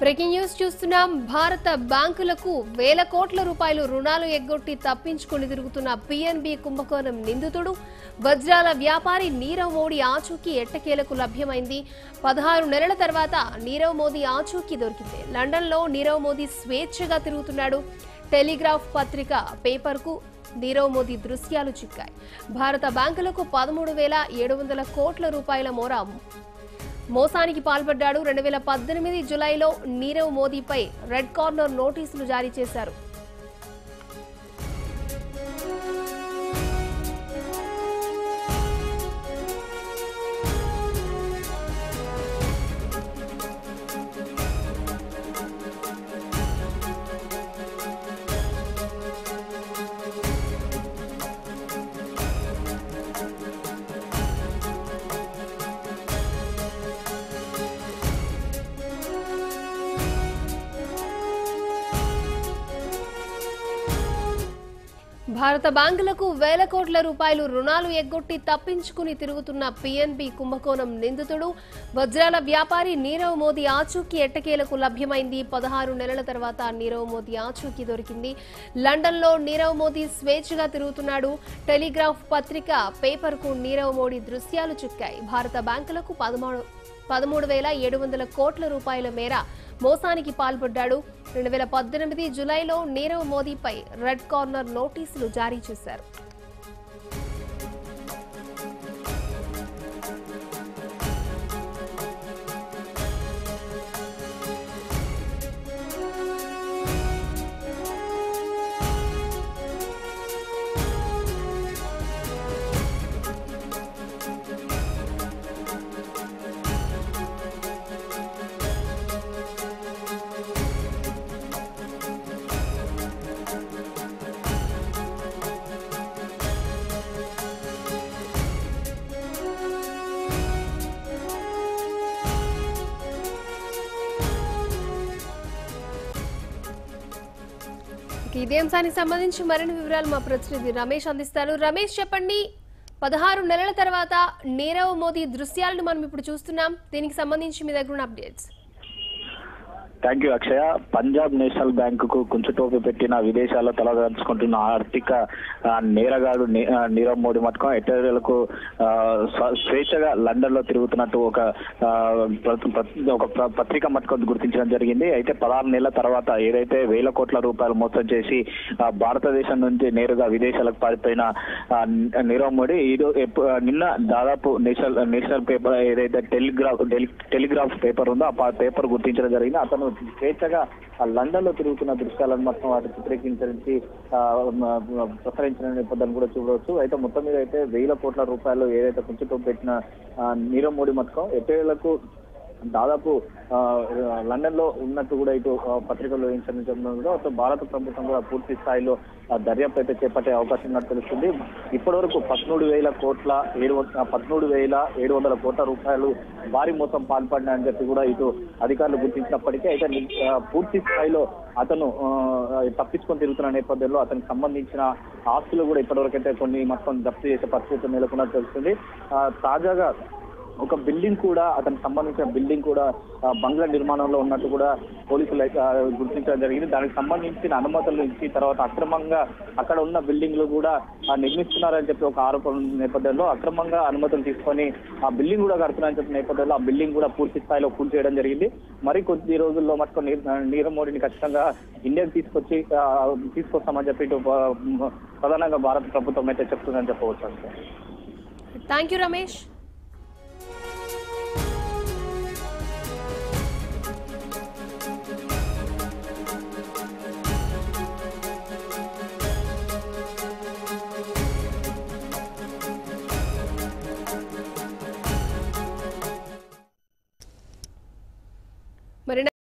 Breaking news చూస్తున్నాం. భారత బ్యాంకులకు వేల కోట్ల రూపాయలు రుణాలు ఎగ్గొట్టి తప్పించుకుని తిరుగుతున్న పిఎన్బి కుంభకోణం నిందితుడు వజ్రాల వ్యాపారి నీరవ్ మోడీ ఆచూకీ ఎట్టకేలకు లభ్యమైంది. 16 నెలల తర్వాత నీరవ్ మోదీ ఆచూకీ దొరికింది. లండన్లో నీరవ్ మోదీ స్వేచ్ఛగా తిరుగుతున్నాడు. టెలిగ్రాఫ్ పత్రిక పేపర్కు నీరవ్ మోదీ దృశ్యాలు చిక్కాయి. భారత బ్యాంకులకు 13,700 కోట్ల రూపాయల మోసానికి పాల్పడ్డాడు. 2018 జులైలో నీరవ్ మోదీపై రెడ్ కార్నర్ నోటీసులు జారీ చేశారు. భారత బ్యాంకులకు వేల కోట్ల రూపాయలు రుణాలు ఎగ్గొట్టి తప్పించుకుని తిరుగుతున్న పిఎన్బి కుంభకోణం నిందితుడు వజ్రాల వ్యాపారి నీరవ్ మోదీ ఆచూకీ ఎట్టకేలకు లభ్యమైంది. 16 నెలల తర్వాత నీరవ్ మోదీ ఆచూకీ దొరికింది. లండన్లో నీరవ్ మోదీ స్వేచ్ఛగా తిరుగుతున్నాడు. టెలిగ్రాఫ్ పత్రిక పేపర్కు నీరవ్ మోదీ దృశ్యాలు చిక్కాయి. భారత బ్యాంకులకు 13,700 కోట్ల రూపాయల మేర మోసానికి పాల్పడ్డాడు. 2018 జులైలో నీరవ్ మోదీపై రెడ్ కార్నర్ నోటీసులు జారీ చేశారు. ఇదే అంశానికి సంబంధించి మరిన్ని వివరాలు మా ప్రతినిధి రమేష్ అందిస్తారు. రమేష్, చెప్పండి, 16 నెలల తర్వాత నీరవ్ మోదీ దృశ్యాలను మనం ఇప్పుడు చూస్తున్నాం. దీనికి సంబంధించి మీ దగ్గర ఉన్న updates. Thank you Akshaya. Punjab national bank కు కుంచుటోపి పెట్టిన విదేశాల్లో తలదాచుకుంటున్న ఆర్థిక నేరగాడు నీరవ్ మోడీ మటుకం ఎట్టేళ్లకు స్వేచ్ఛగా లండన్ లో తిరుగుతున్నట్టు ఒక పత్రిక మటుకం గుర్తించడం జరిగింది. అయితే 16 నెలల తర్వాత ఏదైతే వేల కోట్ల రూపాయలు మోసం చేసి భారతదేశం నుంచి నేరుగా విదేశాలకు పారిపోయిన నీరవ్ మోడీ నిన్న దాదాపు నేషనల్ పేపర్ ఏదైతే టెలిగ్రాఫ్ పేపర్ ఉందో ఆ పేపర్ గుర్తించడం జరిగింది. అతను స్వేచ్ఛగా లండన్ లో తిరుగుతున్న దృశ్యాలను మొత్తం వాటి చిత్రీకరించి ప్రసరించిన నేపథ్యాన్ని కూడా చూడవచ్చు. అయితే మొత్తం మీద అయితే 1,000 కోట్ల రూపాయలు ఏదైతే కుంచుతో పెట్టిన నీరవ్ మోడీ మొత్తం ఎట్టేళ్లకు దాదాపు లండన్ లో ఉన్నట్టు కూడా ఇటు పత్రికల్లో వేయించడం భారత ప్రభుత్వం కూడా పూర్తి స్థాయిలో దర్యాప్తు అయితే చేపట్టే అవకాశం ఉన్నట్టు తెలుస్తుంది. ఇప్పటి వరకు 13,700 కోట్ల రూపాయలు భారీ మోసం పాల్పడినాయని చెప్పి కూడా ఇటు అధికారులు గుర్తించినప్పటికీ అయితే పూర్తి స్థాయిలో అతను తప్పించుకొని తిరుగుతున్న నేపథ్యంలో అతనికి సంబంధించిన ఆస్తులు కూడా ఇప్పటివరకు అయితే కొన్ని మొత్తం జప్తు చేసే పరిస్థితి నెలకొన్నట్టు తెలుస్తుంది. తాజాగా ఒక బిల్డింగ్ కూడా అతనికి సంబంధించిన బిల్డింగ్ కూడా బంగ్లా నిర్మాణంలో ఉన్నట్టు కూడా పోలీసులు గుర్తించడం జరిగింది. దానికి సంబంధించిన అనుమతులు ఇచ్చి తర్వాత అక్రమంగా అక్కడ ఉన్న బిల్డింగ్లు కూడా నిర్మిస్తున్నారని చెప్పి ఒక ఆరోపణ నేపథ్యంలో అక్రమంగా అనుమతులు తీసుకొని ఆ బిల్డింగ్ కూడా కడుతున్నారని చెప్పిన నేపథ్యంలో ఆ బిల్డింగ్ కూడా పూర్తి స్థాయిలో కూల్చేయడం జరిగింది. మరి కొద్ది రోజుల్లో మటుకు నీరవ్ మోడీని ఖచ్చితంగా ఇండియాకి తీసుకొస్తామని చెప్పి ఇటు ప్రధానంగా భారత ప్రభుత్వం అయితే చెప్తుందని చెప్పవచ్చు. Thank you Ramesh. మరి